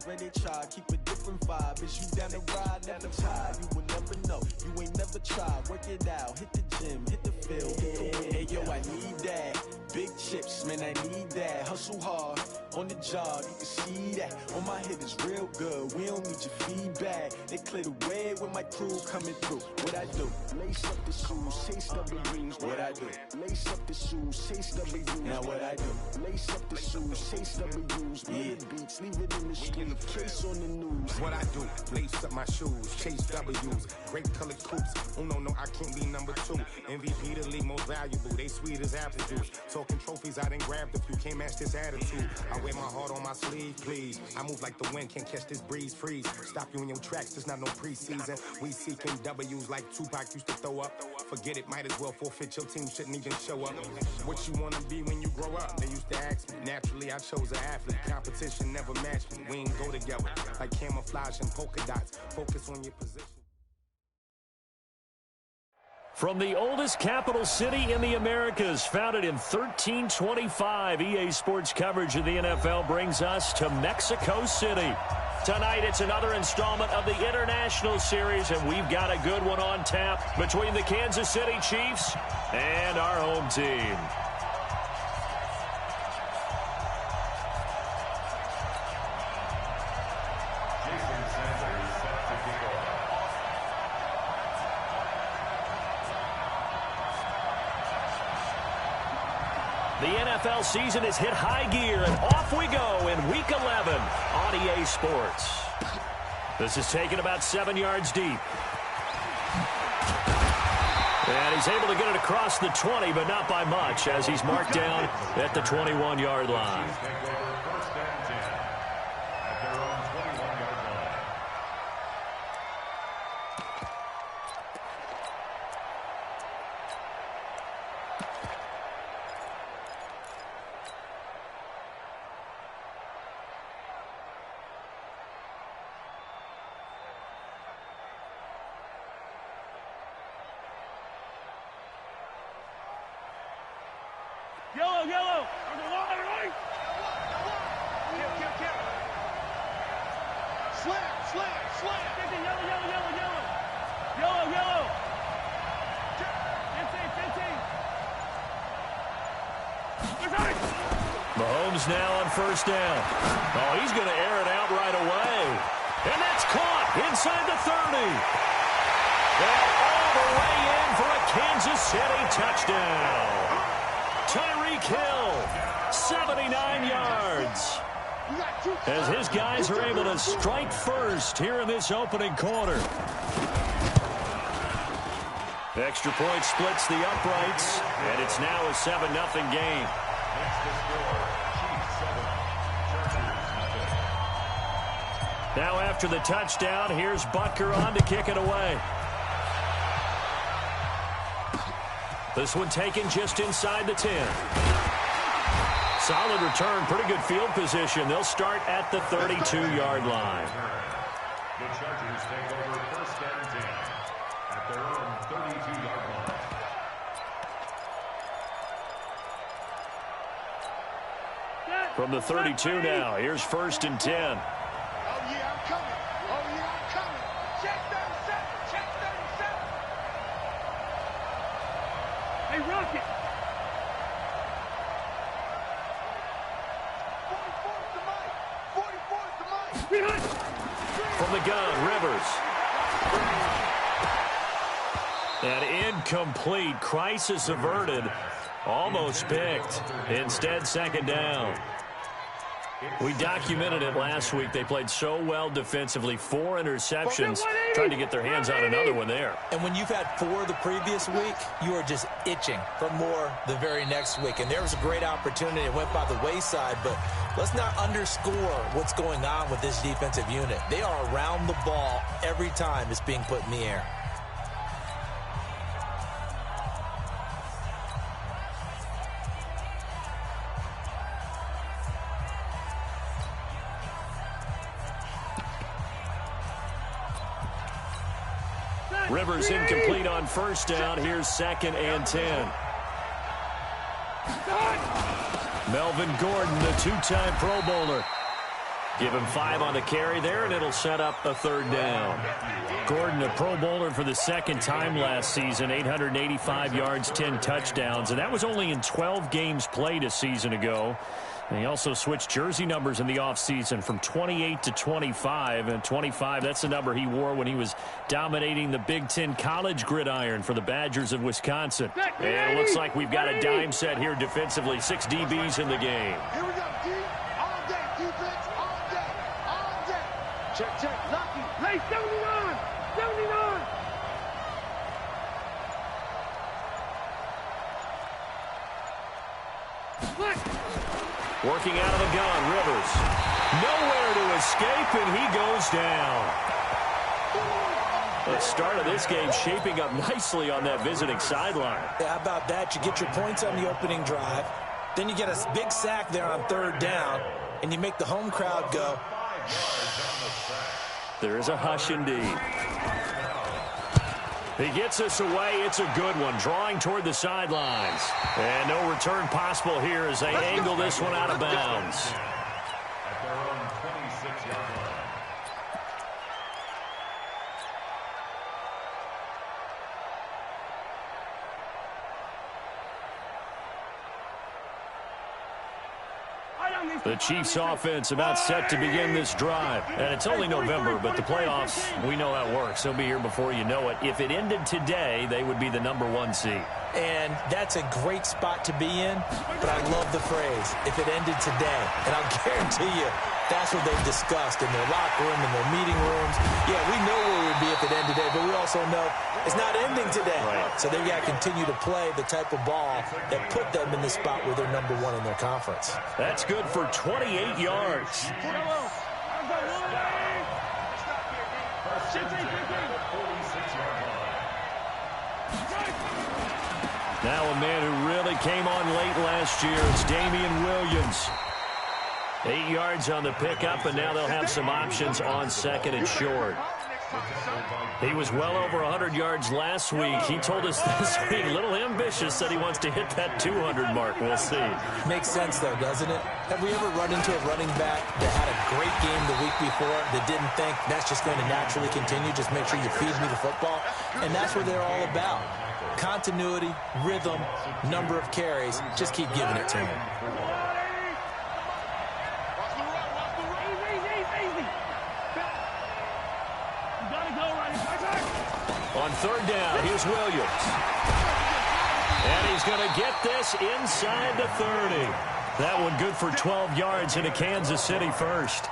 swear they try, keep a different vibe. Is you down the ride, never tired? You will never know, you ain't never tried. Work it out, hit the gym, hit the field, hit the win. Hey yo, I need that. Big chips, man, I need that. Hustle hard, on the job, you can see that. On my hit is real good, we don't need your feedback. They clear the way with my crew coming through. What I do? Lace up the shoes, chase W's. What I do? Lace up the shoes, chase W's. Now what I do? Lace up the shoes, chase W's. Yeah, beats, leave it in the street, case on the news. What I do? Lace up my shoes, chase W's. Great colored coops. Oh no, I can't be number 2. MVP the league most valuable. They sweet as apple juice. Talking trophies, I done grabbed a few. Can't match this attitude. I wear my heart on my sleeve, please. I move like the wind, can't catch this breeze, freeze. Stop you in your tracks, there's not no preseason. We seeking W's like Tupac used to throw up. Forget it, might as well forfeit. Your team shouldn't even show up. What you wanna be when you grow up? They used to ask me. Naturally, I chose an athlete. Competition never matched me. We ain't go together like camouflage and polka dots. Focus on your position. From the oldest capital city in the Americas, founded in 1325, EA Sports coverage of the NFL brings us to Mexico City. Tonight, it's another installment of the International Series, and we've got a good one on tap between the Kansas City Chiefs and our home team. The NFL season has hit high gear, and off we go in Week 11 on EA Sports. This is taken about 7 yards deep. And he's able to get it across the 20, but not by much, as he's marked down at the 21-yard line. Yellow, yellow. On the line, right? Kill. Slam. Yellow, yellow. Yellow. 15. Mahomes now on first down. Oh, he's going to air it out right away. And that's caught inside the 30. And all the way in for a Kansas City touchdown. Tyreek Hill, 79 yards. As his guys are able to strike first here in this opening quarter. Extra point splits the uprights, and it's now a 7-0 game. Now after the touchdown, here's Butker on to kick it away. This one taken just inside the 10. Solid return, pretty good field position. They'll start at the 32-yard line. The Chargers take over first and 10 at their own 32-yard line. From the 32 now, here's first and 10. Oh, yeah, I'm coming. Check 37. Hey, Rocket. 44's the mic. From the gun, Rivers. And incomplete. Crisis averted. Almost picked. Instead, second down. We documented it last week. They played so well defensively. 4 interceptions. Trying to get their hands on another one there. And when you've had 4 the previous week, you are just itching for more the very next week. And there was a great opportunity. It went by the wayside, but let's not underscore what's going on with this defensive unit. They are around the ball every time it's being put in the air. Rivers incomplete on first down. Here's second and 10. Melvin Gordon, the 2-time Pro Bowler. Give him 5 on the carry there, and it'll set up a 3rd down. Gordon, a Pro Bowler for the 2nd time last season, 885 yards, 10 touchdowns, and that was only in 12 games played a season ago. And he also switched jersey numbers in the offseason from 28 to 25. And 25, that's the number he wore when he was dominating the Big Ten college gridiron for the Badgers of Wisconsin. And it looks like we've got a dime set here defensively. 6 DBs in the game. Here we go, D. All day. Defense, all day. All day. Check. Lucky. Play 79. 79. What? Working out of the gun, Rivers. Nowhere to escape, and he goes down. The start of this game shaping up nicely on that visiting sideline. Yeah, how about that? You get your points on the opening drive. Then you get a big sack there on 3rd down, and you make the home crowd go. There is a hush indeed. He gets us away. It's a good one. Drawing toward the sidelines. And no return possible here as they angle this one out of bounds. At their own 26-yard line. The Chiefs offense about set to begin this drive. And it's only November, but the playoffs, we know how it works. They'll be here before you know it. If it ended today, they would be the #1 seed. And that's a great spot to be in, but I love the phrase, if it ended today. And I'll guarantee you, that's what they've discussed in their locker room, in their meeting rooms. Yeah, we know where we'd be if it ended today, but we also know it's not ending today. Right. So they've got to continue to play the type of ball that put them in the spot where they're #1 in their conference. That's good for 28 yards. Now a man who really came on late last year is Damian Williams. 8 yards on the pickup, and now they'll have some options on 2nd and short. He was well over 100 yards last week. He told us this week, a little ambitious, that he wants to hit that 200 mark. We'll see. Makes sense, though, doesn't it? Have we ever run into a running back that had a great game the week before that didn't think that's just going to naturally continue, just make sure you feed me the football? And that's what they're all about. Continuity, rhythm, number of carries. Just keep giving it to him. On 3rd down, here's Williams. And he's going to get this inside the 30. That one good for 12 yards into Kansas City first.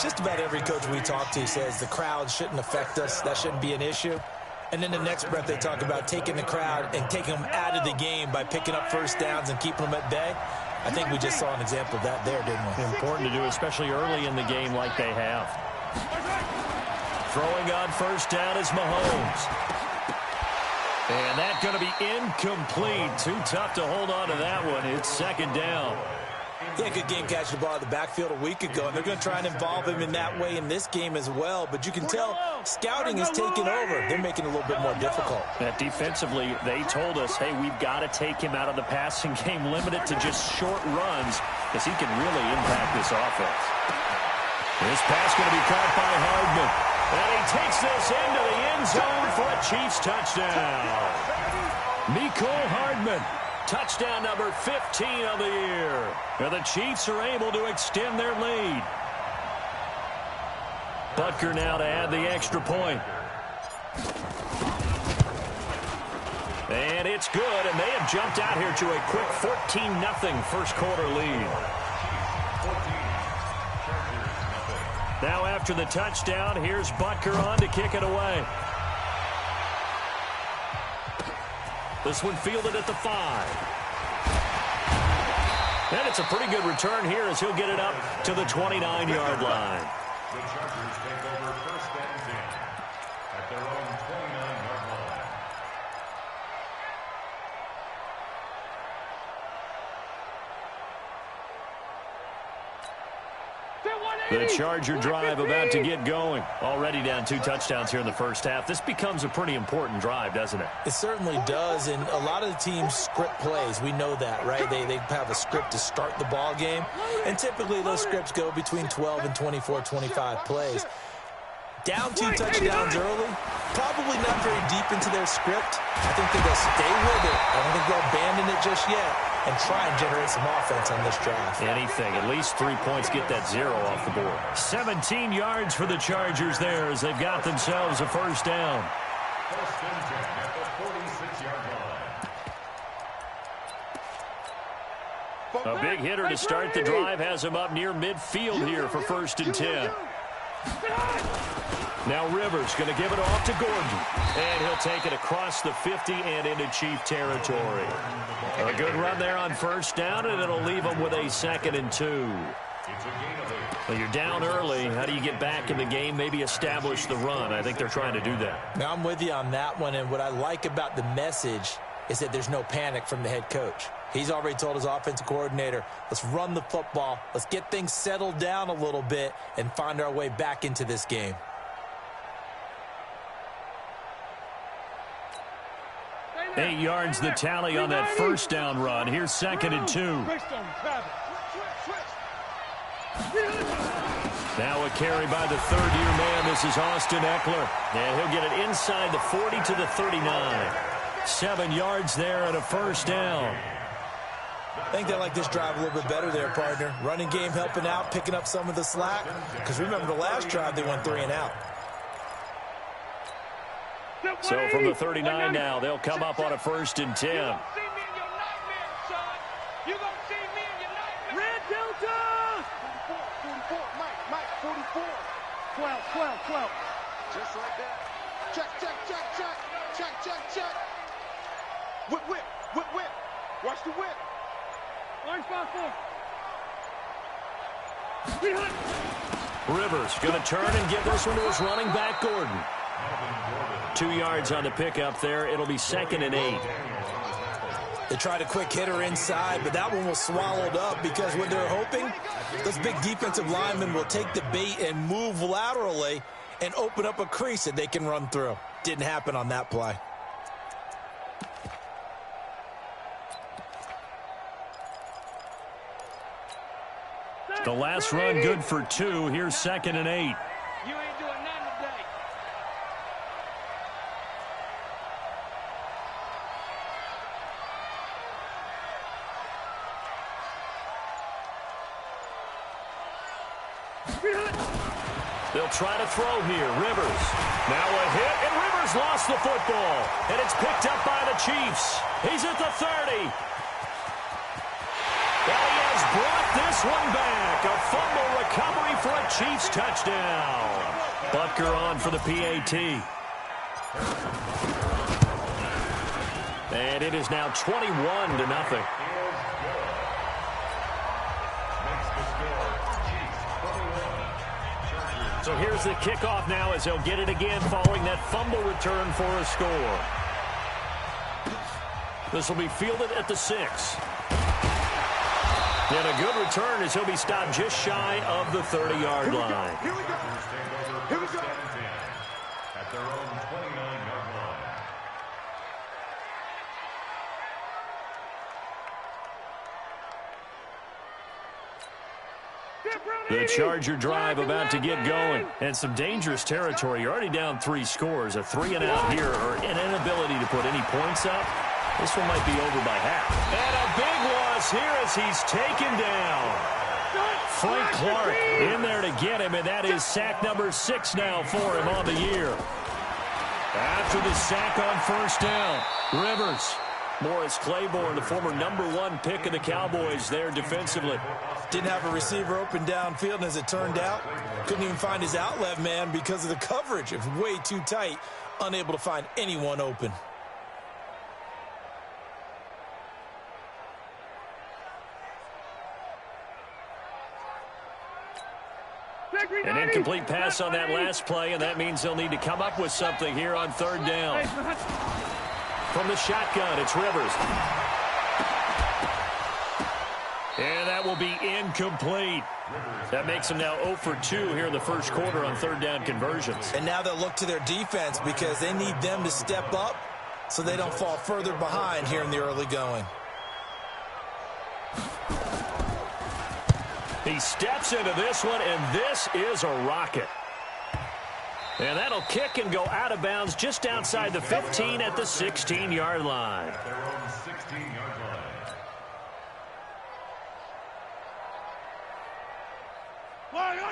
Just about every coach we talk to says the crowd shouldn't affect us. That shouldn't be an issue. And then the next breath they talk about taking the crowd and taking them out of the game by picking up 1st downs and keeping them at bay. I think we just saw an example of that there, didn't we? Important to do, especially early in the game like they have. Throwing on 1st down is Mahomes. And that's going to be incomplete. Too tough to hold on to that one. It's 2nd down. Yeah, good game catching the ball in the backfield a week ago, and they're going to try and involve him in that way in this game as well. But you can tell scouting is taking over. They're making it a little bit more difficult. Defensively, they told us, hey, we've got to take him out of the passing game, limit it to just short runs, because he can really impact this offense. This pass going to be caught by Hardman. And he takes this into the end zone for a Chiefs touchdown. Mecole Hardman. Touchdown number 15 of the year. And the Chiefs are able to extend their lead. Butker now to add the extra point. And it's good, and they have jumped out here to a quick 14-0 first quarter lead. Now after the touchdown, here's Butker on to kick it away. This one fielded at the 5. And it's a pretty good return here as he'll get it up to the 29-yard line. The Chargers take over 1st and 10 at their own 29-yard line. They're 180. The Charger drive about to get going. Already down 2 touchdowns here in the first half. This becomes a pretty important drive, doesn't it? It certainly does, and a lot of the teams script plays. We know that, right? They have a script to start the ball game, and typically those scripts go between 12 and 24, 25 plays. Down 2 touchdowns early, probably not very deep into their script. I think they're going to stay with it. I don't think they'll abandon it just yet and try and generate some offense on this drive. Anything. At least 3 points, get that 0 off the board. 17 yards for the Chargers there as they've got themselves a first down. First and 10 at the 46-yard line. A big hitter to start the drive has him up near midfield here for first and 10. Now Rivers going to give it off to Gordon. And he'll take it across the 50 and into Chief territory. A good run there on first down, and it'll leave them with a 2nd and 2. Well, you're down early. How do you get back in the game? Maybe establish the run. I think they're trying to do that. Now I'm with you on that one, and what I like about the message is that there's no panic from the head coach. He's already told his offensive coordinator, let's run the football, let's get things settled down a little bit and find our way back into this game. Eight yards the tally on that first down run. Here's 2nd and 2. Now a carry by the third-year man. This is Austin Eckler. And he'll get it inside the 40 to the 39. 7 yards there and a first down. I think they like this drive a little bit better there, partner. Running game helping out, picking up some of the slack. Because remember the last drive, they went 3 and out. So from the 39 now, they'll come up on a first and 10. Red Delta! 44, Mike, 44. 12. Just like that. Check. Whip. Watch the whip. Orange 5-4. Rivers going to turn and give this one to his running back, Gordon. 2 yards on the pickup there. It'll be 2nd and 8. They tried a quick hitter inside, but that one was swallowed up because what they're hoping, those big defensive linemen will take the bait and move laterally and open up a crease that they can run through. Didn't happen on that play. The last run good for 2. Here's 2nd and 8. You ain't doing nothing today. They'll try to throw here. Rivers. Now a hit, and Rivers lost the football. And it's picked up by the Chiefs. He's at the 30. And he has brought this one back. A fumble recovery for a Chiefs touchdown. Butker on for the PAT. And it is now 21-0. So here's the kickoff now as they'll get it again following that fumble return for a score. This will be fielded at the 6. And a good return as he'll be stopped just shy of the 30-yard line. Here we go. At their own 29-yard line. The Charger drive about to get going. And some dangerous territory. You're already down 3 scores. A 3 and out here or an inability to put any points up. This one might be over by half. And a big loss here as he's taken down. Frank Clark in there to get him, and that is sack number 6 now for him on the year. After the sack on first down, Rivers. Morris Claiborne, the former #1 pick of the Cowboys there defensively. Didn't have a receiver open downfield, and as it turned out, couldn't even find his outlet man because of the coverage. It was way too tight, unable to find anyone open. An incomplete pass on that last play, and that means they'll need to come up with something here on third down. From the shotgun, it's Rivers. And that will will be incomplete. That makes them now 0 for 2 here in the first quarter on third down conversions. And now they'll look to their defense because they need them to step up so they don't fall further behind here in the early going. He steps into this one, and this is a rocket. And that'll kick and go out of bounds just outside the 15 at the 16-yard line. At their own 16-yard line.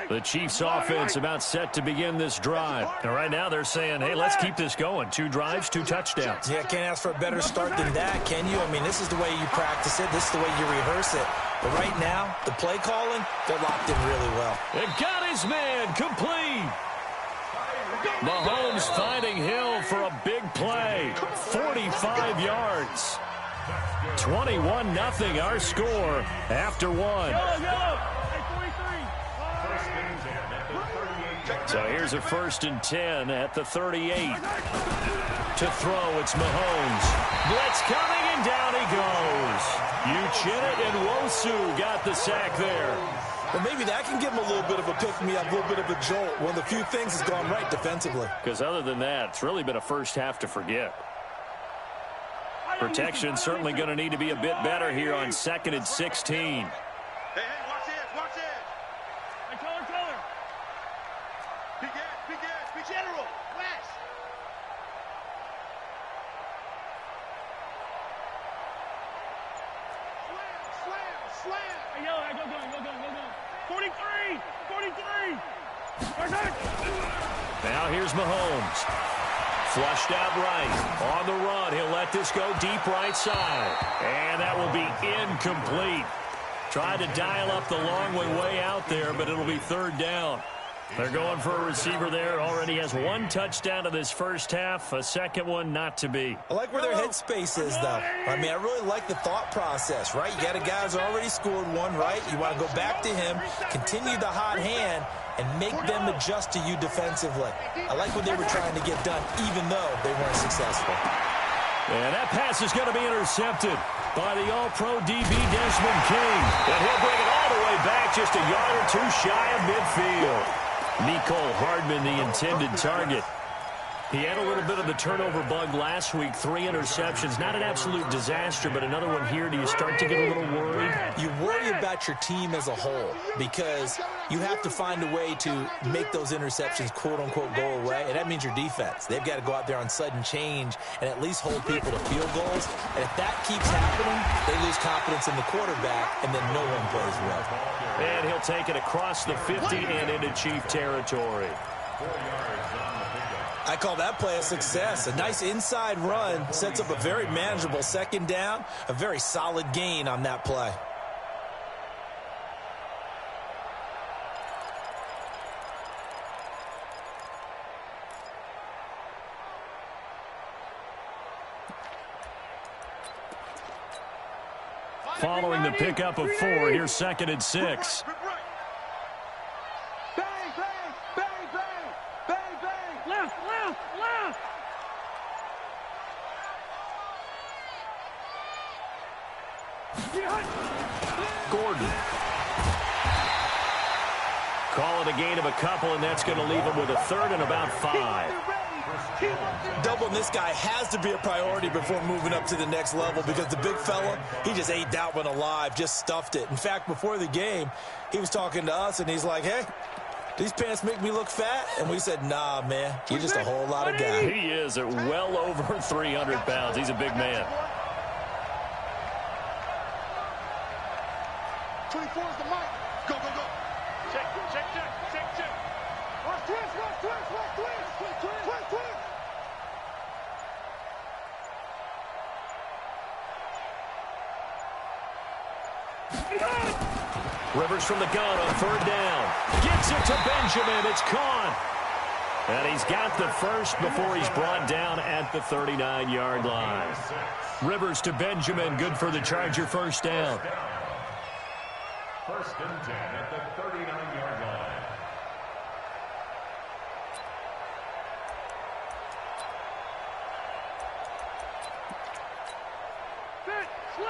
The Chiefs offense about set to begin this drive. And right now they're saying, hey, let's keep this going. 2 drives, 2 touchdowns. Yeah, can't ask for a better start than that, can you? I mean, this is the way you practice it. This is the way you rehearse it. But right now, the play calling, they're locked in really well. And got his man complete. Mahomes finding Hill for a big play. 45 yards. 21-0 our score after 1. So here's a 1st and 10 at the 38. To throw, it's Mahomes. Blitz coming, and down he goes. Uchenna and Wosu got the sack there. Well, maybe that can give him a little bit of a pick-me-up, a little bit of a jolt. One of the few things has gone right defensively. Because other than that, it's really been a first half to forget. Protection certainly going to need to be a bit better here on 2nd and 16. Hey, watch this, watch this. Hey, Teller. Be general. West. Slam. Hey, go going. 43. Now here's Mahomes. Flushed out right. On the run. He'll let this go deep right side. And that will be incomplete. Tried to dial up the long way out there, but it'll be 3rd down. They're going for a receiver there. Already has 1 touchdown in this first half. A second one not to be. I like where their headspace is, though. I mean, I really like the thought process, right? You got a guy who's already scored 1, right? You want to go back to him, continue the hot hand, and make them adjust to you defensively. I like what they were trying to get done, even though they weren't successful. And that pass is going to be intercepted by the All-Pro DB Desmond King. And he'll bring it all the way back just a yard or 2 shy of midfield. Nicole Hardman, the intended target. He had a little bit of the turnover bug last week, 3 interceptions. Not an absolute disaster, but another one here. Do you start to get a little worried? You worry about your team as a whole because you have to find a way to make those interceptions, quote-unquote, go away, and that means your defense. They've got to go out there on sudden change and at least hold people to field goals. And if that keeps happening, they lose confidence in the quarterback, and then no one plays well. And he'll take it across the 50 and into Chief territory. 4 yards on the pickup. I call that play a success. A nice inside run sets up a very manageable 2nd down, a very solid gain on that play. Following the pickup of 4, here's 2nd and 6. Gordon. Call it a gain of a couple, and that's going to leave him with a 3rd and about 5. Doubling this guy has to be a priority before moving up to the next level because the big fella, he just ate that one alive, just stuffed it. In fact, before the game, he was talking to us, and he's like, hey, these pants make me look fat? And we said, nah, man, you're just a whole lot of guy. He is at well over 300 pounds. He's a big man. 24 is the mic. Go. Check. Watch twist. Rivers from the gun on 3rd down. Gets it to Benjamin. It's caught. And he's got the first before he's brought down at the 39-yard line. Rivers to Benjamin. Good for the Charger 1st down. 1st and 10 at the 39-yard line.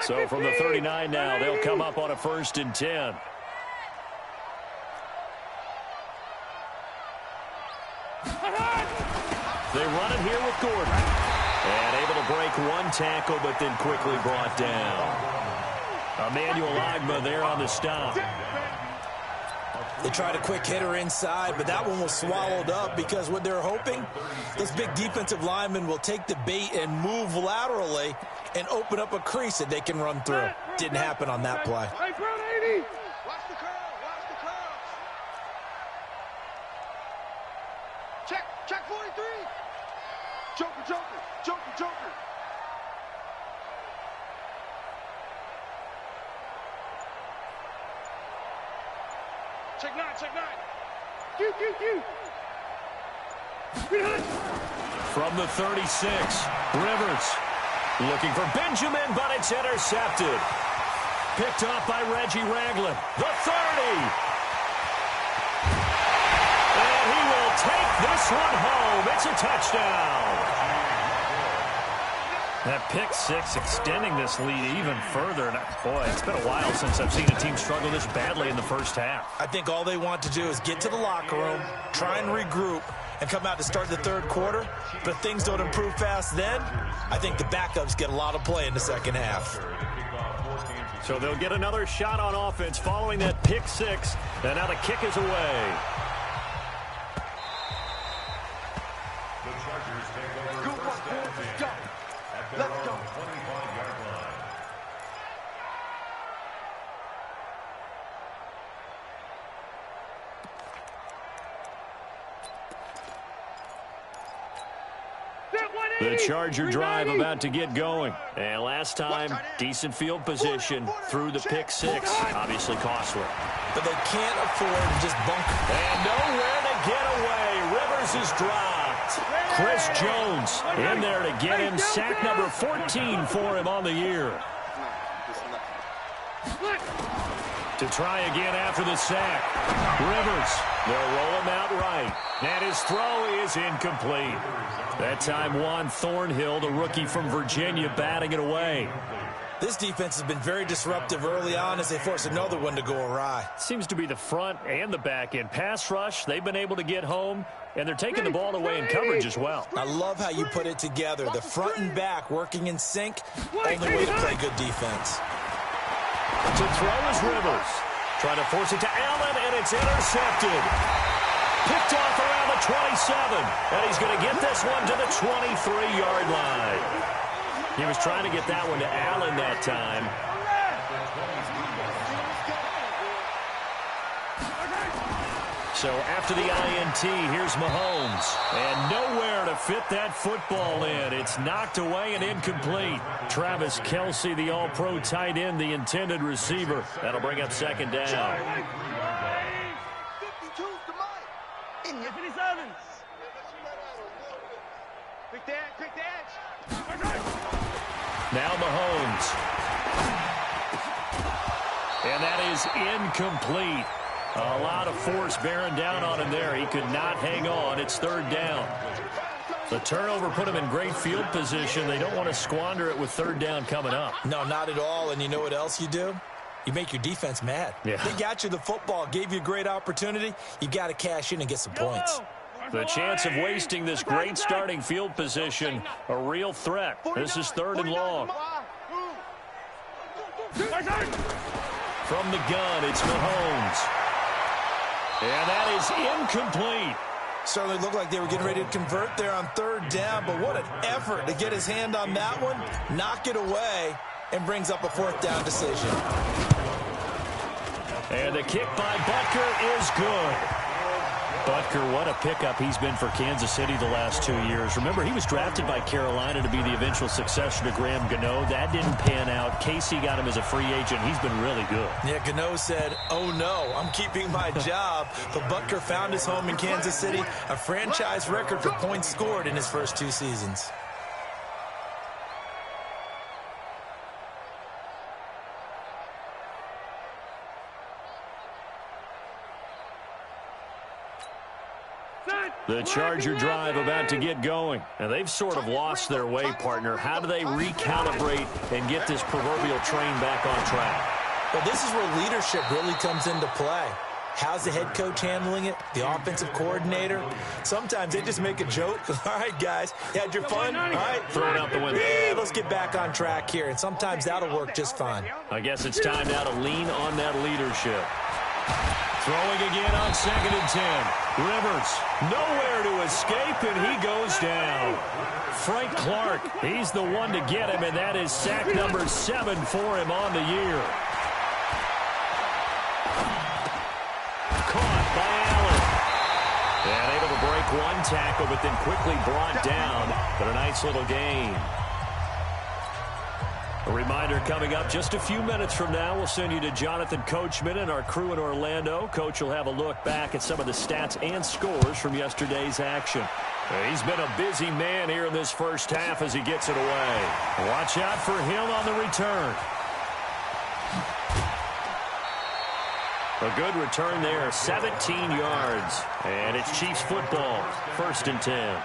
So from the 39 now, they'll come up on a 1st and 10. They run it here with Gordon. And able to break one tackle, but then quickly brought down. Emmanuel Agba there on the stop. They tried a quick hitter inside, but that one was swallowed up because what they're hoping, those big defensive linemen will take the bait and move laterally and open up a crease that they can run through. Didn't happen on that play. Hey, front 80. Watch the curl. Watch the curls. Check 43. Joker. Check 9. Q. From the 36, Rivers looking for Benjamin, but it's intercepted. Picked off by Reggie Ragland. The 30. And he will take this one home. It's a touchdown. That pick six extending this lead even further. And boy, it's been a while since I've seen a team struggle this badly in the first half. I think all they want to do is get to the locker room, try and regroup, and come out to start the third quarter. But if things don't improve fast then, I think the backups get a lot of play in the second half. So they'll get another shot on offense following that pick six. And now the kick is away. The Chargers take over first and 10 at their own 25-yard line. The Charger drive about to get going. And last time, decent field position through the pick six. Obviously costly. But they can't afford to just bunker. And nowhere to get away. Rivers is dropped. Chris Jones in there to get him. Sack number 14 for him on the year. To try again after the sack. Rivers, they'll roll him out right. And his throw is incomplete. That time Juan Thornhill, the rookie from Virginia, batting it away. This defense has been very disruptive early on as they force another one to go awry. Seems to be the front and the back end. Pass rush, they've been able to get home, and they're taking the ball away in coverage as well. I love how you put it together. The front and back working in sync, only way to play good defense. To throw is Rivers. Trying to force it to Allen, and it's intercepted. Picked off around the 27, and he's going to get this one to the 23-yard line. He was trying to get that one to Allen that time. So after the INT, here's Mahomes. And nowhere to fit that football in. It's knocked away and incomplete. Travis Kelce, the all-pro tight end, the intended receiver. That'll bring up second down. 52's to Mike. In your 57. Quick the edge. Now Mahomes. And that is incomplete. A lot of force bearing down on him there. He could not hang on. It's third down. The turnover put him in great field position. They don't want to squander it with third down coming up. No, not at all. And you know what else you do? You make your defense mad. Yeah. They got you the football, gave you a great opportunity. You got to cash in and get some points. The chance of wasting this great starting field position, a real threat. This is third and long. From the gun, it's Mahomes. And that is incomplete. Certainly looked like they were getting ready to convert there on third down, but what an effort to get his hand on that one, knock it away, and brings up a fourth down decision. And the kick by Butker is good. Butker, what a pickup he's been for Kansas City the last 2 years. Remember, he was drafted by Carolina to be the eventual successor to Graham Gano. That didn't pan out. Casey got him as a free agent. He's been really good. Yeah, Gano said, oh no, I'm keeping my job. But Butker found his home in Kansas City, a franchise record for points scored in his first 2 seasons. The Charger drive about to get going. And they've sort of lost their way, partner. How do they recalibrate and get this proverbial train back on track? Well, this is where leadership really comes into play. How's the head coach handling it? The offensive coordinator? Sometimes they just make a joke. All right, guys, you had your fun? All right. Throw it out the window. Yeah, let's get back on track here. And sometimes that'll work just fine. I guess it's time now to lean on that leadership. Throwing again on 2nd and 10. Rivers, nowhere to escape, and he goes down. Frank Clark, he's the one to get him, and that is sack number 7 for him on the year. Caught by Allen. And able to break one tackle, but then quickly brought down. But a nice little gain. A reminder coming up just a few minutes from now. We'll send you to Jonathan Coachman and our crew in Orlando. Coach will have a look back at some of the stats and scores from yesterday's action. He's been a busy man here in this first half as he gets it away. Watch out for him on the return. A good return there, 17 yards. And it's Chiefs football, 1st and 10.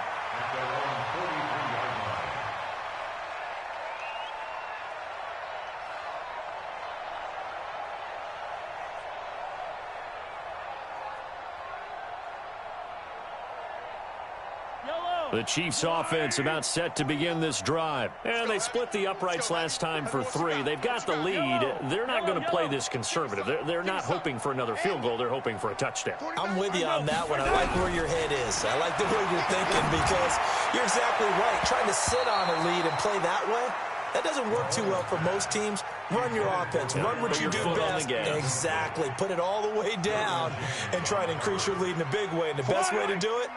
The Chiefs offense about set to begin this drive. And they split the uprights last time for 3. They've got the lead. They're not going to play this conservative. They're not hoping for another field goal. They're hoping for a touchdown. I'm with you on that one. I like where your head is. I like the way you're thinking because you're exactly right. Trying to sit on a lead and play that way, that doesn't work too well for most teams. Run your offense. Run what you do best. Exactly. Put it all the way down and try to increase your lead in a big way. And the best way to do it,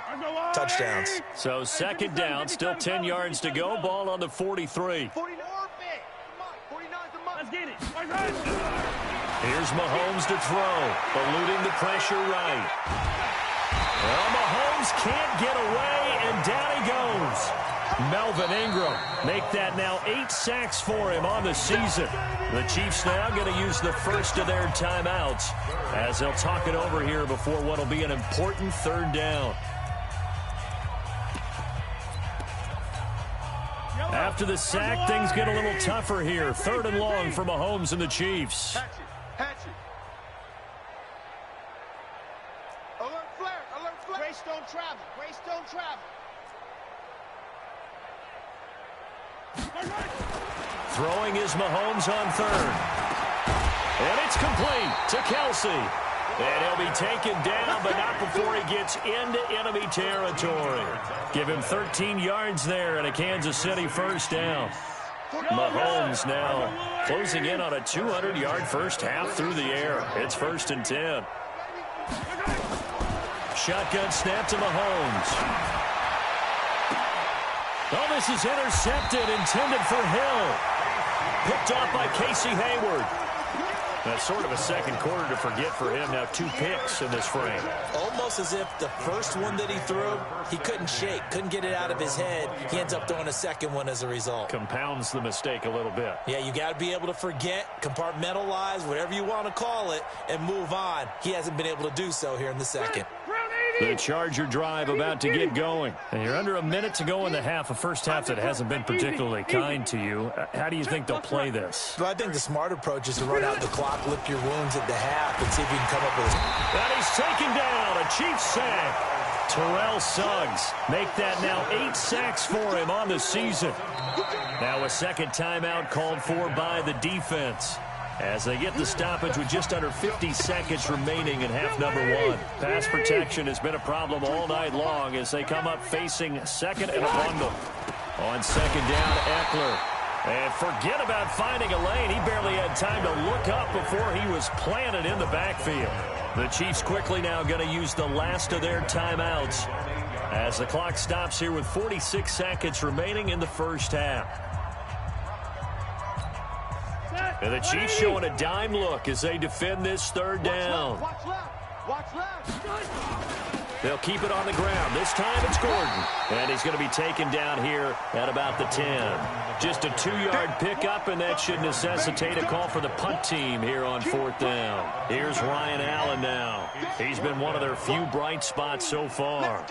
touchdowns. So 2nd down, still 10 yards to go. Ball on the 43. Here's Mahomes to throw. Eluding the pressure right. Well, Mahomes can't get away, and down he goes. Melvin Ingram make that now 8 sacks for him on the season. The Chiefs now going to use the first of their timeouts as they'll talk it over here before what will be an important 3rd down. After the sack, things get a little tougher here. 3rd and long for Mahomes and the Chiefs. Alert flare, alert flare. Grace don't travel, Grace don't travel. Throwing is Mahomes on 3rd. And it's complete to Kelsey. And he'll be taken down, but not before he gets into enemy territory. Give him 13 yards there and a Kansas City 1st down. Mahomes now closing in on a 200-yard first half through the air. It's 1st and 10. Shotgun snap to Mahomes. Oh, this is intercepted, intended for Hill. Picked off by Casey Hayward. That's sort of a second quarter to forget for him. Now 2 picks in this frame. Almost as if the first one that he threw, he couldn't shake, couldn't get it out of his head. He ends up throwing a second one as a result. Compounds the mistake a little bit. Yeah, you got to be able to forget, compartmentalize, whatever you want to call it, and move on. He hasn't been able to do so here in the second. The Charger drive about to get going. And you're under a minute to go in the half, a first half that hasn't been particularly kind to you. How do you think they'll play this? Well, I think the smart approach is to run out the clock, lick your wounds at the half, and see if you can come up with... And he's taken down, a Chiefs sack. Terrell Suggs make that now 8 sacks for him on the season. Now a second timeout called for by the defense, as they get the stoppage with just under 50 seconds remaining in half number 1. Pass protection has been a problem all night long as they come up facing 2nd and a bundle. On 2nd down, Eckler. And forget about finding a lane. He barely had time to look up before he was planted in the backfield. The Chiefs quickly now going to use the last of their timeouts as the clock stops here with 46 seconds remaining in the first half. And the Chiefs showing a dime look as they defend this 3rd down. Watch left. Watch left. They'll keep it on the ground. This time it's Gordon. And he's going to be taken down here at about the 10. Just a 2-yard pickup, and that should necessitate a call for the punt team here on 4th down. Here's Ryan Allen now. He's been one of their few bright spots so far.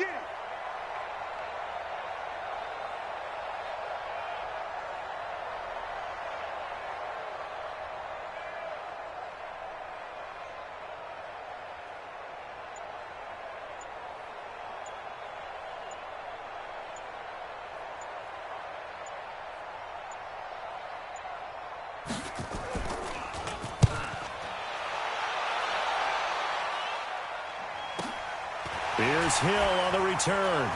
Here's Hill on the return.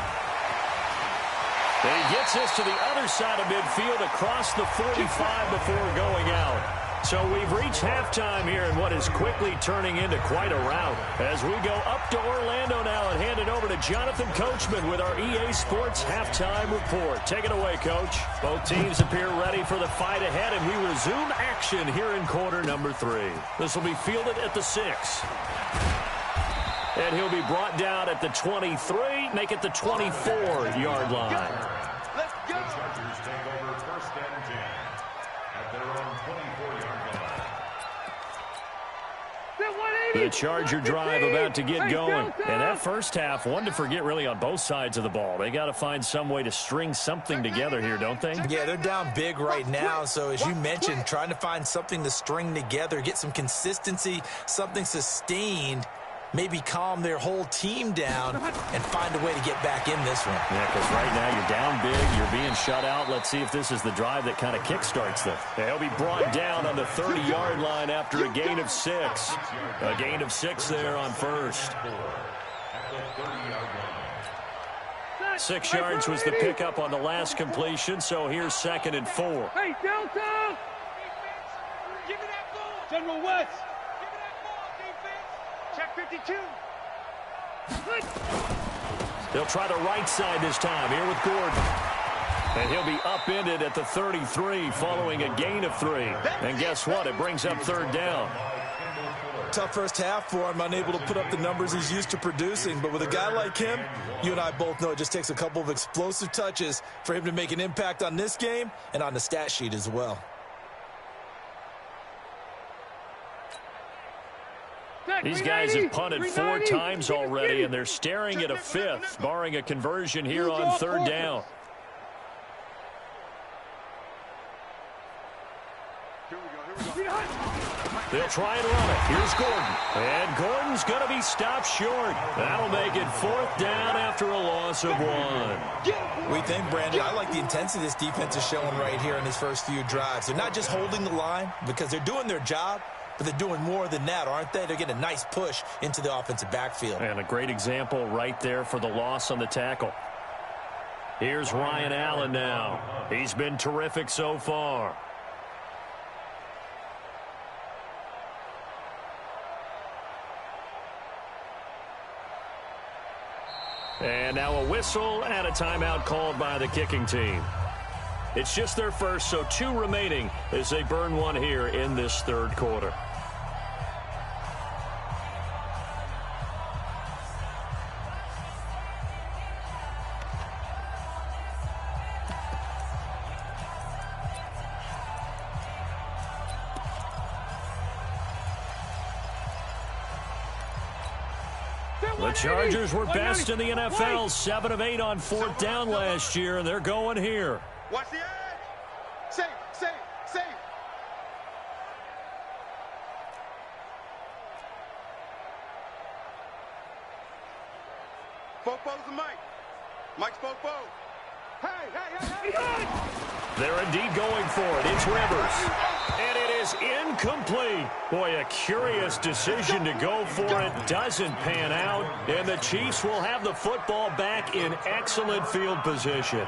And he gets us to the other side of midfield across the 45 before going out. So we've reached halftime here in what is quickly turning into quite a rout. As we go up to Orlando now and hand it over to Jonathan Coachman with our EA Sports halftime report. Take it away, Coach. Both teams appear ready for the fight ahead, and we resume action here in quarter number 3. This will be fielded at the 6. And he'll be brought down at the 23, make it the 24-yard line. Let's go. The Chargers take over 1st and 10 at their own 24-yard line. The Charger drive about to get going. And that first half, one to forget really on both sides of the ball. They got to find some way to string something together here, don't they? Yeah, they're down big right now. So as you mentioned, trying to find something to string together, get some consistency, something sustained, maybe calm their whole team down and find a way to get back in this one. Yeah, because right now you're down big, you're being shut out. Let's see if this is the drive that kind of kickstarts them. He'll be brought down on the 30-yard line after a gain of 6. A gain of 6 there on first. 6 yards was the pickup on the last completion, so here's 2nd and 4. Hey, Delta! Give me that ball! General West! Check 52. They'll try the right side this time here with Gordon. And he'll be upended at the 33 following a gain of 3. And guess what? It brings up 3rd down. Tough first half for him, unable to put up the numbers he's used to producing. But with a guy like him, you and I both know it just takes a couple of explosive touches for him to make an impact on this game and on the stat sheet as well. These guys have punted 4 times already, and they're staring at a 5th, barring a conversion here on 3rd down. They'll try and run it. Here's Gordon. And Gordon's going to be stopped short. That'll make it 4th down after a loss of 1. We think, Brandon, I like the intensity this defense is showing right here in his first few drives. They're not just holding the line because they're doing their job, but they're doing more than that, aren't they? They're getting a nice push into the offensive backfield. And a great example right there for the loss on the tackle. Here's Ryan Allen now. He's been terrific so far. And now a whistle and a timeout called by the kicking team. It's just their first, so 2 remaining as they burn 1 here in this 3rd quarter. The Chargers were best in the NFL, 7 of 8 on 4th down last year, and they're going here. Watch the edge. Safe, safe, safe. Fofo's the Mike. Mike's Fofo. Hey. They're indeed going for it. It's Rivers. And it is incomplete. Boy, a curious decision to go for it. Doesn't pan out. And the Chiefs will have the football back in excellent field position.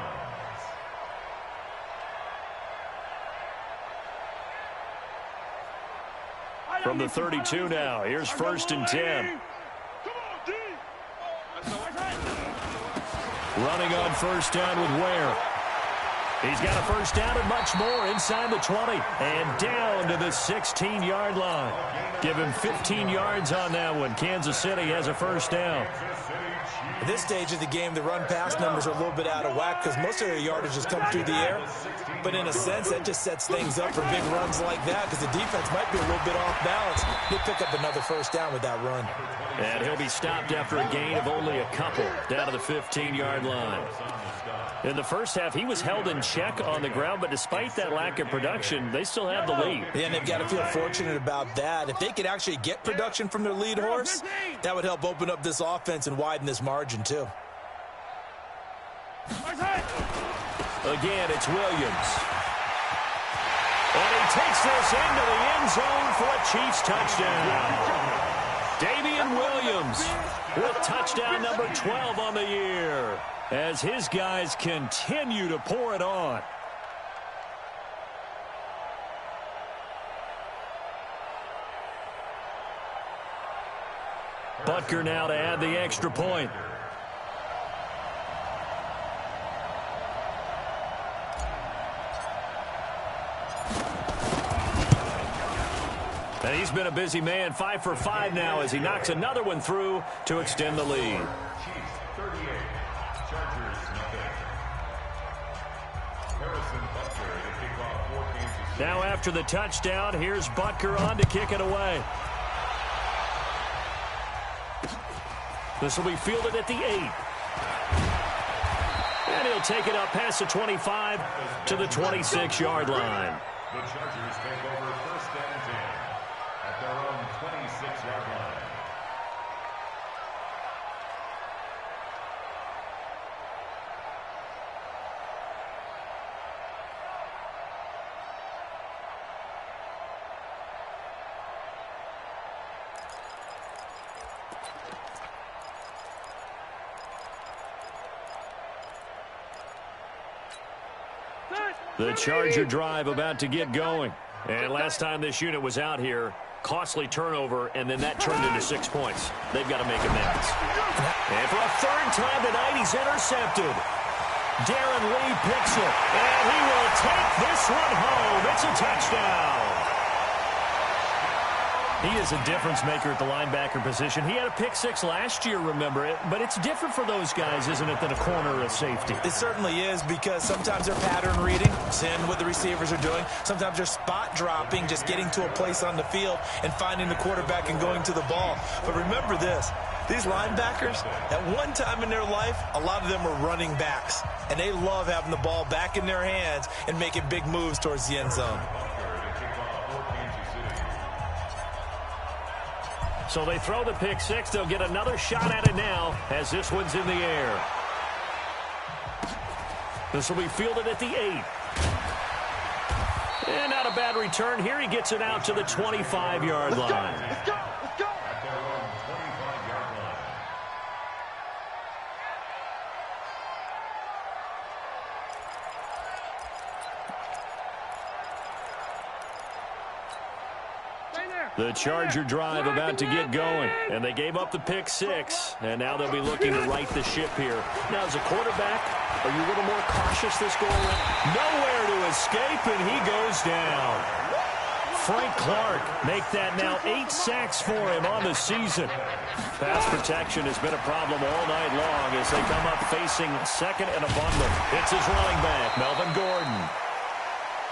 From the 32 now, here's 1st and 10. Running on 1st down with Ware. He's got a 1st down and much more inside the 20 and down to the 16-yard line. Give him 15 yards on that one. Kansas City has a 1st down. At this stage of the game, the run-pass numbers are a little bit out of whack because most of their yardage has come through the air. But in a sense, that just sets things up for big runs like that because the defense might be a little bit off balance. He'll pick up another first down with that run. And he'll be stopped after a gain of only a couple down to the 15-yard line. In the first half, he was held in check on the ground, but despite that lack of production, they still have the lead. Yeah, and they've got to feel fortunate about that. If they could actually get production from their lead horse, that would help open up this offense and widen this margin, too. Again, it's Williams. And he takes this into the end zone for a Chiefs touchdown. Damian Williams with touchdown number 12 on the year as his guys continue to pour it on. Butker now to add the extra point. And he's been a busy man, 5 for 5 now as he knocks another one through to extend the lead. Chiefs 38, Chargers nothing. Harrison Butker to kick off for Kansas City. Now after the touchdown, here's Butker on to kick it away. This will be fielded at the 8. And he'll take it up past the 25 to the 26-yard line. The Chargers take over first and 10 at their own 26-yard line. The Charger drive about to get going. And last time this unit was out here, costly turnover, and then that turned into 6 points. They've got to make amends. And for a third time tonight, he's intercepted. Darren Lee picks it, and he will take this one home. It's a touchdown. He is a difference maker at the linebacker position. He had a pick 6 last year, remember it, but it's different for those guys, isn't it, than a corner or a safety? It certainly is because sometimes they're pattern reading, seeing what the receivers are doing. Sometimes they're spot dropping, just getting to a place on the field and finding the quarterback and going to the ball. But remember this, these linebackers, at one time in their life, a lot of them were running backs, and they love having the ball back in their hands and making big moves towards the end zone. So they throw the pick 6. They'll get another shot at it now as this one's in the air. This will be fielded at the 8. And not a bad return. Here he gets it out to the 25-yard line. Let's go! Let's go! At their own 25-yard line. The Charger drive about to get going, and they gave up the pick 6, and now they'll be looking to right the ship here. Now, as a quarterback, are you a little more cautious this go-around? Nowhere to escape, and he goes down. Frank Clark make that now 8 sacks for him on the season. Pass protection has been a problem all night long as they come up facing second and a bundle. It's his running back, Melvin Gordon.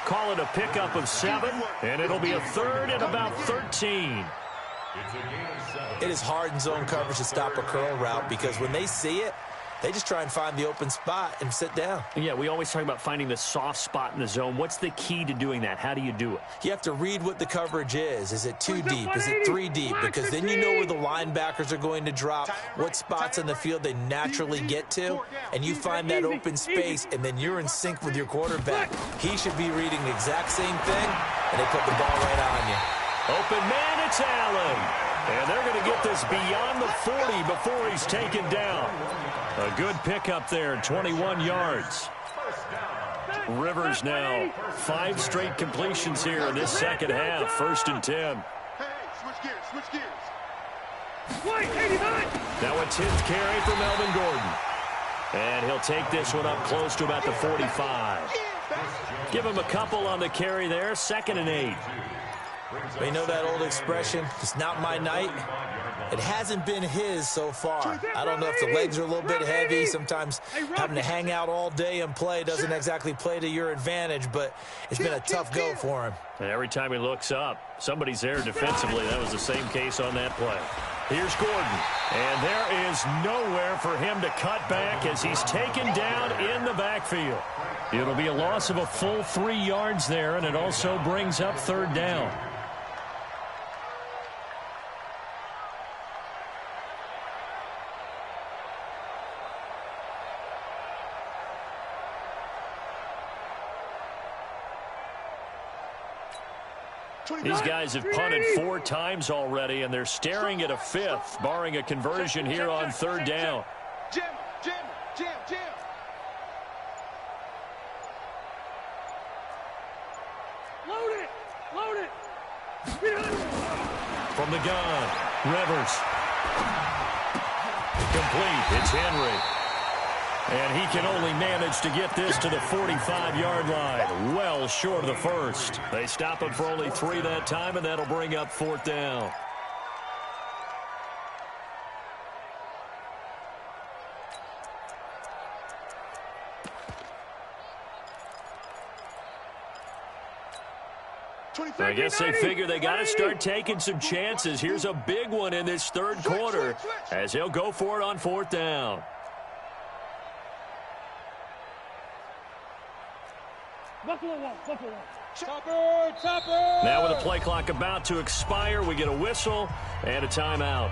Call it a pickup of 7, and it'll be a third and about 13. It is hard in zone coverage to stop a curl route because when they see it, they just try and find the open spot and sit down. Yeah, we always talk about finding the soft spot in the zone. What's the key to doing that? How do you do it? You have to read what the coverage is. Is it 2 deep? Is it 3 deep? Because then you know where the linebackers are going to drop, what spots on the field they naturally get to, and you find that open space, and then you're in sync with your quarterback. He should be reading the exact same thing, and they put the ball right on you. Open man, it's Allen. And they're going to get this beyond the 40 before he's taken down. A good pickup there, 21 yards. Rivers now, 5 straight completions here in this second half, 1st and 10. Hey, switch gears, switch gears. Now a 10th carry for Melvin Gordon. And he'll take this one up close to about the 45. Give him a couple on the carry there, 2nd and 8. You know that old expression, it's not my night? It hasn't been his so far. I don't know if the legs are a little bit heavy. Sometimes having to hang out all day and play doesn't exactly play to your advantage, but it's been a tough go for him. And every time he looks up, somebody's there defensively. That was the same case on that play. Here's Gordon, and there is nowhere for him to cut back as he's taken down in the backfield. It'll be a loss of a full 3 yards there, and it also brings up third down. These guys have punted 4 times already, and they're staring at a 5th, barring a conversion here on third down. Jim. Load it. From the gun, Rivers. Complete. It's Henry. And he can only manage to get this to the 45-yard line, well short of the first. They stop him for only 3 that time, and that'll bring up fourth down. I guess they figure they got to start taking some chances. Here's a big one in this third quarter as he'll go for it on fourth down. Now with the play clock about to expire, we get a whistle and a timeout.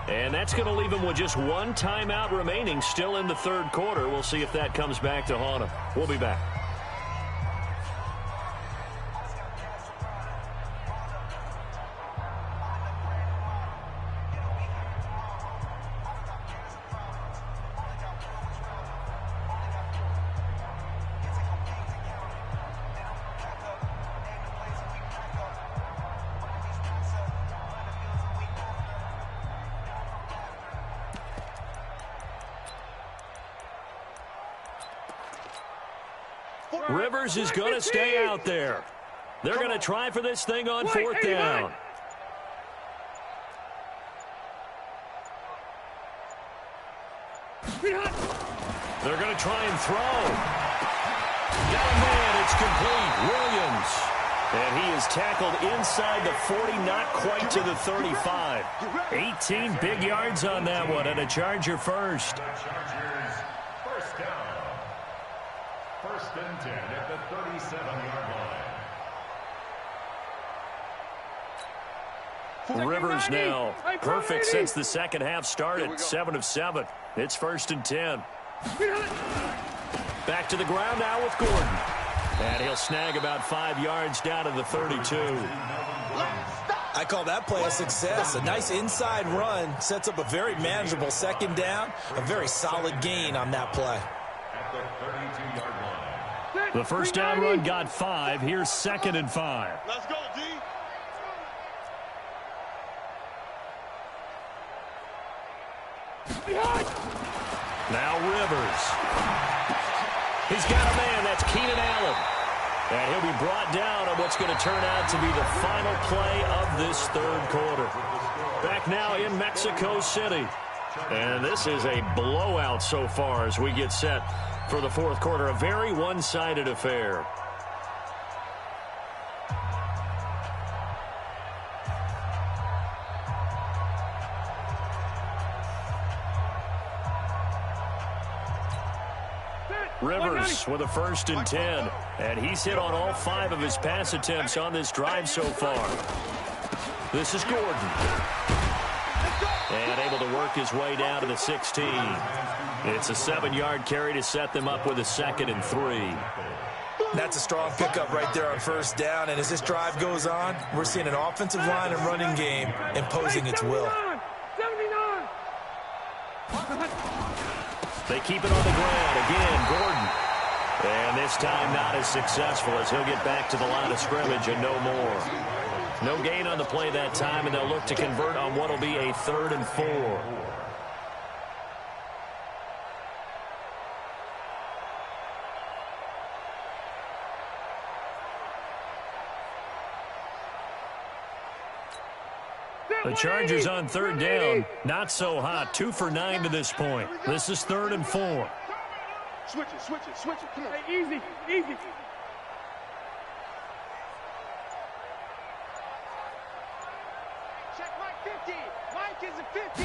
And that's going to leave him with just 1 timeout remaining still in the third quarter. We'll see if that comes back to haunt him. We'll be back. Rivers is going to stay out there. They're going to try for this thing on fourth down. They're going to try and throw. Got a man. It's complete. Williams. And he is tackled inside the 40, not quite to the 35. 18 big yards on that one, and a Charger first. First down. First and 10 at the 37-yard line. Rivers now perfect since the second half started. 7 of 7. It's first and 10. Back to the ground now with Gordon. And he'll snag about 5 yards down to the 32. I call that play a success. A nice inside run sets up a very manageable second down. A very solid gain on that play. At the 32-yard line. The first down run got 5. Here's second and 5. Let's go, D. Now Rivers. He's got a man. That's Keenan Allen. And he'll be brought down on what's going to turn out to be the final play of this third quarter. Back now in Mexico City. And this is a blowout so far as we get set for the fourth quarter. A very one-sided affair. Rivers with a first and 10. And he's hit on all 5 of his pass attempts on this drive so far. This is Gordon. And able to work his way down to the 16. It's a 7-yard carry to set them up with a second and 3. That's a strong pickup right there on first down. And as this drive goes on, we're seeing an offensive line and running game imposing its will. They keep it on the ground. Again, Gordon. And this time not as successful as he'll get back to the line of scrimmage and no more. No gain on the play that time, and they'll look to convert on what will be a 3rd and 4. The Chargers on third down, not so hot. 2 for 9 to this point. This is 3rd and 4. Switch it. Come on. Hey, easy. Check Mike 50. Mike is a 50.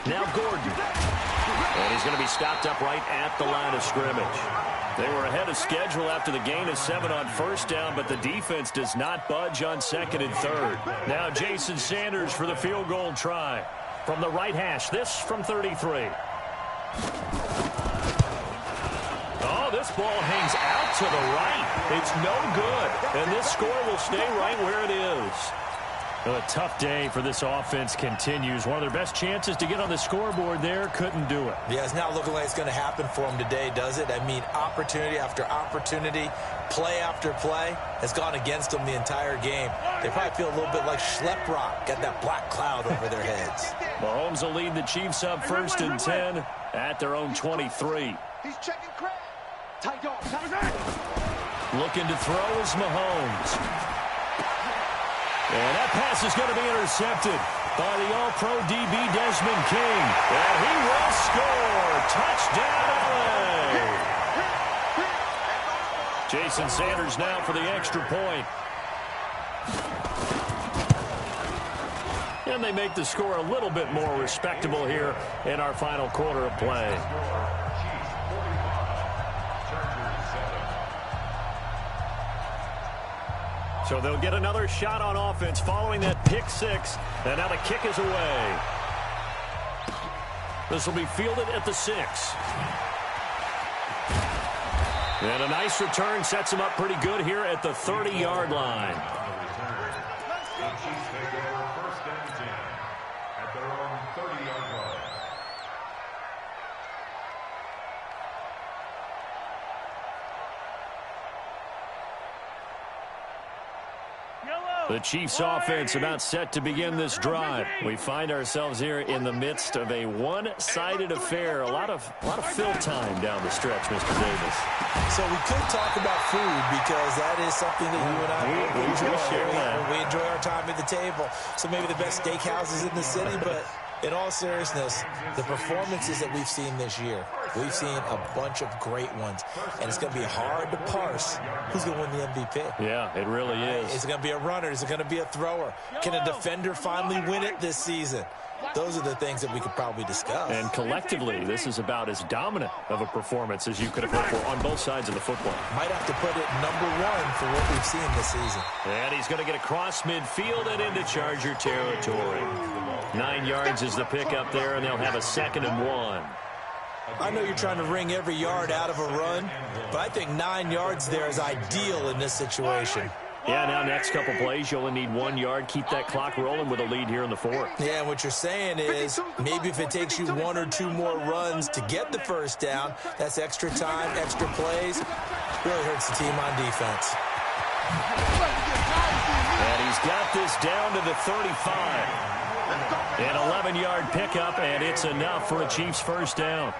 Now Gordon. And he's going to be stopped up right at the line of scrimmage. They were ahead of schedule after the gain of 7 on first down, but the defense does not budge on 2nd and 3rd. Now Jason Sanders for the field goal try. From the right hash, this from 33. Oh, this ball hangs out to the right. It's no good. And this score will stay right where it is. A tough day for this offense continues. One of their best chances to get on the scoreboard there, couldn't do it. Yeah, it's not looking like it's going to happen for them today, does it? I mean, opportunity after opportunity, play after play has gone against them the entire game. They probably feel a little bit like Schleprock, got that black cloud over their heads. Mahomes will lead the Chiefs up 1st and 10 at their own 23. He's checking crab. Tight dog. Looking to throw is Mahomes. And that pass is going to be intercepted by the All-Pro DB Desmond King. And he will score. Touchdown, LA. Jason Sanders now for the extra point. And they make the score a little bit more respectable here in our final quarter of play. So they'll get another shot on offense following that pick 6. And now the kick is away. This will be fielded at the 6. And a nice return sets him up pretty good here at the 30-yard line. The Chiefs take over 1st and 10 at their own 30-yard line. The Chiefs offense about set to begin this drive. We find ourselves here in the midst of a one-sided affair. A lot of fill time down the stretch, Mr. Davis. So we could talk about food because that is something that you and I we enjoy. share that. We enjoy our time at the table. So maybe the best steakhouses in the city, but in all seriousness, the performances that we've seen this year, we've seen a bunch of great ones, and it's going to be hard to parse who's going to win the MVP. Yeah, it really is. Is it going to be a runner? Is it going to be a thrower? Can a defender finally win it this season? Those are the things that we could probably discuss. And collectively, this is about as dominant of a performance as you could have hoped for on both sides of the football. Might have to put it #1 for what we've seen this season. And he's going to get across midfield and into Charger territory. 9 yards is the pickup there, and they'll have a 2nd and 1. I know you're trying to wring every yard out of a run, but I think 9 yards there is ideal in this situation. Yeah, now next couple plays, you only need 1 yard. Keep that clock rolling with a lead here in the 4th. Yeah, what you're saying is maybe if it takes you 1 or 2 more runs to get the first down, that's extra time, extra plays. Really hurts the team on defense. And he's got this down to the 35. An 11-yard pickup, and it's enough for a Chiefs first down.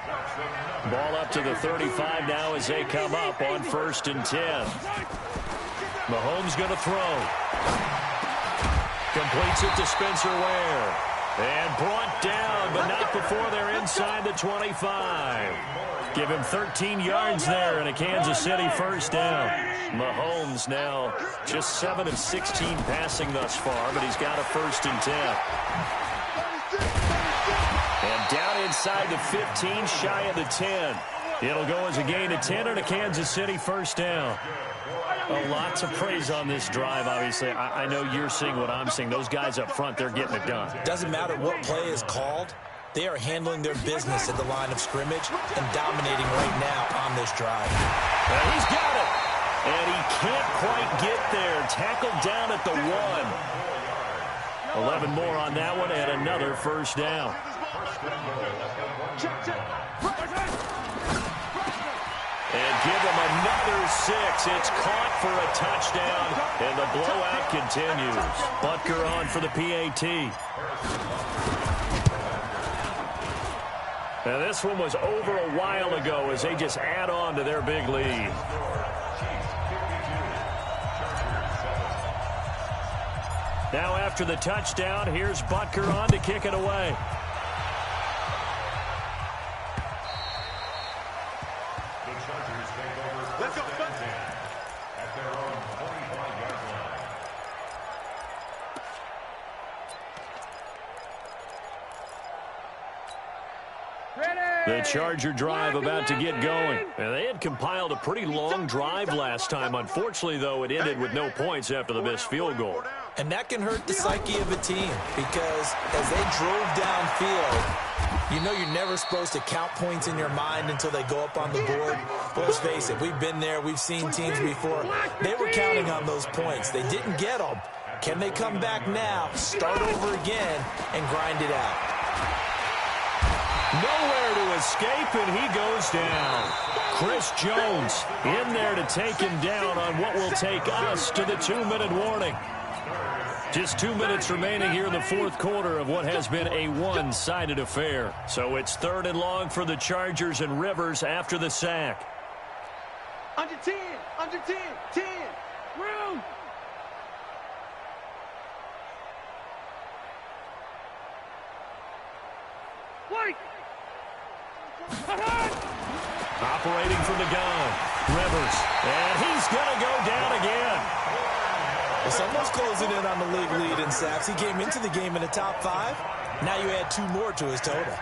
Ball up to the 35 now as they come up on 1st and 10. Mahomes going to throw. Completes it to Spencer Ware. And brought down, but not before they're inside the 25. Give him 13 yards there and a Kansas City first down. Mahomes now just 7 of 16 passing thus far, but he's got a 1st and 10. And down inside the 15, shy of the 10. It'll go as a gain of 10 and a Kansas City first down. A lot to praise on this drive, obviously. I know you're seeing what I'm seeing. Those guys up front, they're getting it done. Doesn't matter what play is called. They are handling their business at the line of scrimmage and dominating right now on this drive. And he's got it. And he can't quite get there. Tackled down at the 1. 11 more on that one and another first down. And give him another 6. It's caught for a touchdown, and the blowout continues. Butker on for the PAT. Now this one was over a while ago as they just add on to their big lead. Now after the touchdown, here's Butker on to kick it away. The Chargers take over first and 10 at their own 45-yard line. The Charger drive about to get going. And they had compiled a pretty long drive last time. Unfortunately, though, it ended with no points after the missed field goal. And that can hurt the psyche of a team because as they drove downfield, you know you're never supposed to count points in your mind until they go up on the board. But let's face it, we've been there. We've seen teams before. They were counting on those points. They didn't get them. Can they come back now, start over again, and grind it out? Nowhere to escape, and he goes down. Chris Jones in there to take him down on what will take us to the 2-minute warning. Just 2 minutes remaining here in the fourth quarter of what has been a one-sided affair. So it's 3rd and long for the Chargers and Rivers after the sack. Under 10, under 10, 10, room. White. Operating from the gun, Rivers, and he's going to go down again. Well, someone's closing in on the league lead in sacks. He came into the game in the top 5. Now you add 2 more to his total.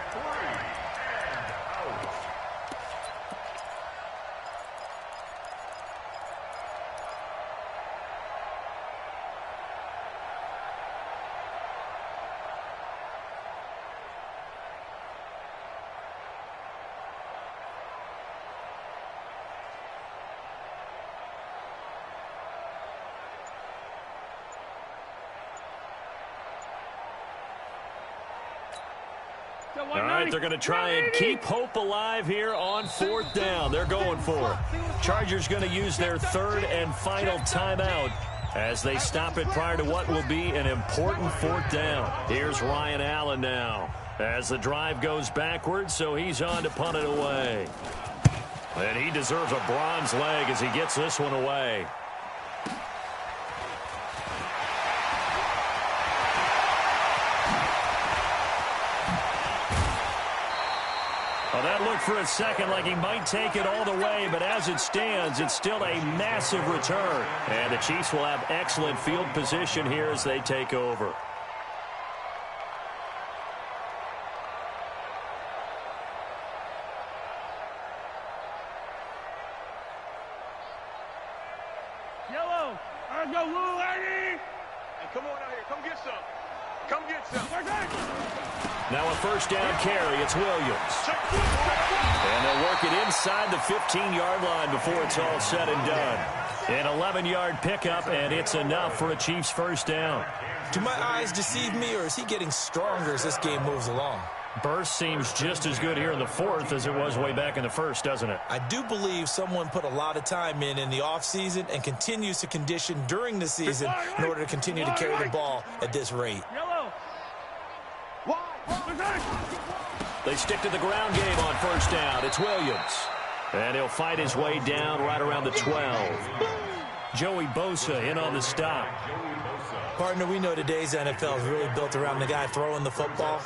All right, they're going to try and keep hope alive here on 4th down. They're going for it. Chargers going to use their 3rd and final timeout as they stop it prior to what will be an important 4th down. Here's Ryan Allen now as the drive goes backwards, so he's on to punt it away. And he deserves a bronze leg as he gets this one away. Well, that looked for a second like he might take it all the way, but as it stands, it's still a massive return. And the Chiefs will have excellent field position here as they take over. Yellow. Let's go, Lou, Eddie. Hey, come on out here. Come get some. Come get some. Now a 1st down carry. It's Williams. And they'll work it inside the 15-yard line before it's all said and done. An 11-yard pickup, and it's enough for a Chiefs 1st down. Do my eyes deceive me, or is he getting stronger as this game moves along? Burst seems just as good here in the 4th as it was way back in the 1st, doesn't it? I do believe someone put a lot of time in the offseason and continues to condition during the season in order to continue to carry the ball at this rate. They stick to the ground game on 1st down. It's Williams. And he'll fight his way down right around the 12. Joey Bosa in on the stop. Partner, we know today's NFL is really built around the guy throwing the football.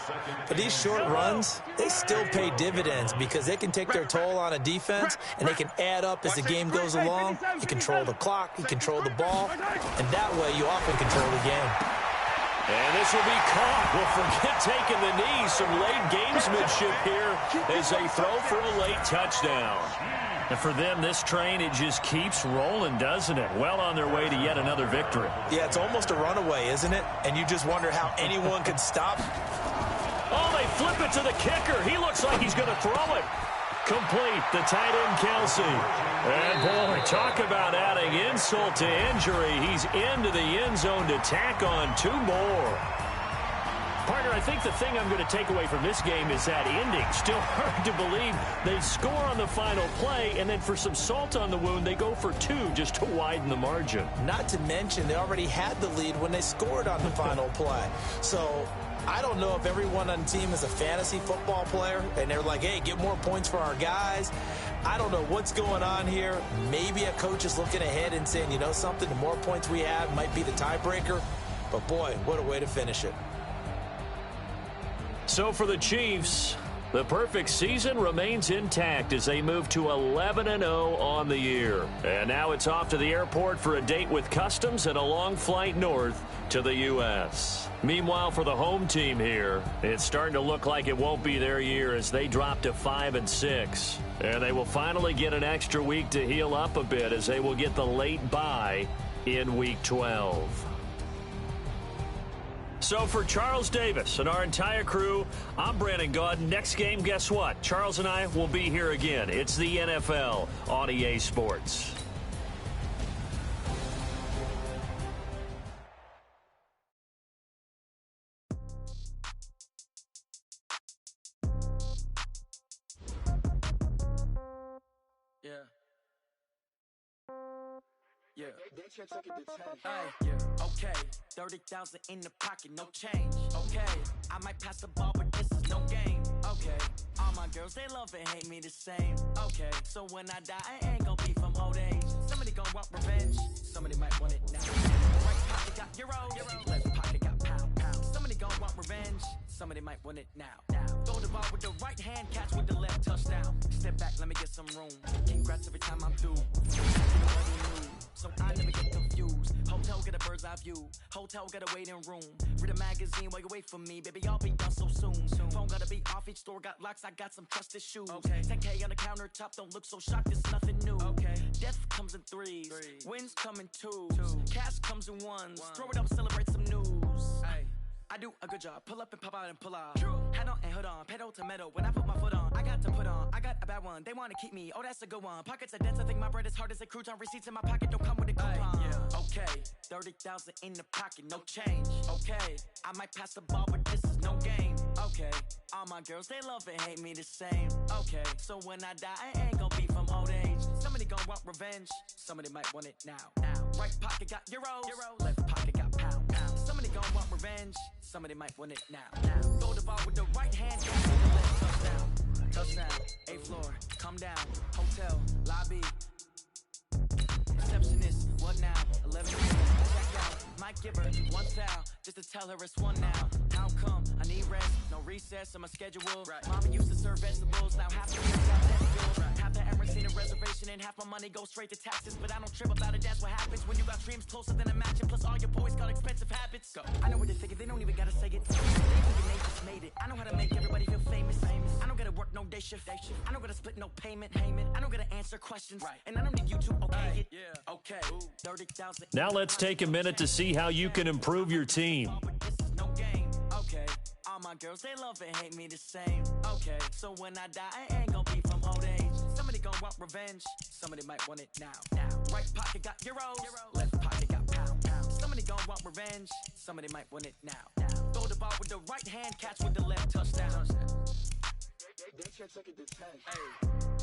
But these short runs, they still pay dividends because they can take their toll on a defense and they can add up as the game goes along. You control the clock, you control the ball, and that way you often control the game. And this will be caught. We'll forget taking the knee. Some late gamesmanship here as they throw for a late touchdown. And for them, this train, it just keeps rolling, doesn't it? Well on their way to yet another victory. Yeah, it's almost a runaway, isn't it? And you just wonder how anyone could stop. Oh, they flip it to the kicker. He looks like he's going to throw it. Complete, the tight end, Kelsey. And, boy, talk about adding insult to injury. He's into the end zone to tack on 2 more. Partner, I think the thing I'm going to take away from this game is that ending. Still hard to believe they score on the final play, and then for some salt on the wound, they go for 2 just to widen the margin. Not to mention, they already had the lead when they scored on the final play. So I don't know if everyone on the team is a fantasy football player, and they're like, hey, get more points for our guys. I don't know what's going on here. Maybe a coach is looking ahead and saying, you know something, the more points we have might be the tiebreaker. But boy, what a way to finish it. So for the Chiefs, the perfect season remains intact as they move to 11-0 on the year. And now it's off to the airport for a date with Customs and a long flight north to the U.S. Meanwhile, for the home team here, it's starting to look like it won't be their year as they drop to 5-6. And they will finally get an extra week to heal up a bit as they will get the late bye in Week 12. So for Charles Davis and our entire crew, I'm Brandon Gaudin. Next game, guess what? Charles and I will be here again. It's the NFL on EA Sports. Yeah. Yeah. Okay. 30,000 in the pocket, no change. Okay. I might pass the ball, but this is no game. Okay. All my girls, they love and hate me the same. Okay. So when I die, I ain't gonna be from old age. Somebody gonna want revenge. Somebody might want it now. Right pocket got euros. Left pocket got pound. Somebody gonna want revenge. Somebody might want it now. Throw the ball with the right hand, catch with the left, touchdown. Step back, let me get some room. Congrats every time I'm through. So I never get confused. Hotel get a bird's eye view. Hotel get a waiting room. Read a magazine while you wait for me. Baby, I'll be done so soon. Phone gotta be off, each store got locks. I got some trusted shoes. Okay. 10K on the countertop, don't look so shocked, it's nothing new. Okay. Death comes in threes. Wins come in twos. Cash comes in ones. Throw it up, celebrate some news. Ay. I do a good job. Pull up and pop out and pull off. Hat on and hood on. Pedal to metal. When I put my foot on, I got to put on. I got a bad one. They want to keep me. Oh, that's a good one. Pockets are dense. I think my bread is hard as a crouton. Receipts in my pocket don't come with a coupon. Yeah. Okay. 30,000 in the pocket. No change. Okay. I might pass the ball, but this is no game. Okay. All my girls, they love and hate me the same. Okay. So when I die, I ain't gonna be from old age. Somebody gonna want revenge. Somebody might want it now. Right pocket got euros. Left pocket got pound. Somebody gonna want revenge. Somebody might want it now. Throw the ball with the right hand, catch with the left, touchdown. 8th floor, come down. Hotel, lobby. Receptionist, what now? 11 minutes, check out. Might give her one foul, just to tell her it's one now. How come? I need rest, no recess on my schedule. Right. Mama used to serve vegetables, now half the meals got tentacles. Right. Half the Emirates need a reservation and half my money goes straight to taxes. But I don't trip about it, that's what happens when you got dreams closer than a match. And plus all your boys got expensive habits. Go. I know what they're thinking, they don't even gotta say it. They thinking they just made it. I know how to make everybody feel famous. I don't gotta work no day shift. I don't gotta split no payment. I don't gotta answer questions. Right. And I don't need you to okay it. Yeah. Okay. 30,000. Now let's take a minute to see how you can improve your team. No game. Okay. All my girls, they love and hate me the same. Okay. So when I die, I ain't gonna be from old age. Somebody gonna want revenge. Somebody might want it now. Right pocket got euros. Left pocket got pound. Somebody gonna want revenge. Somebody might want it now. Throw the ball with the right hand, catch with the left, touchdown. They check it to 10. Hey.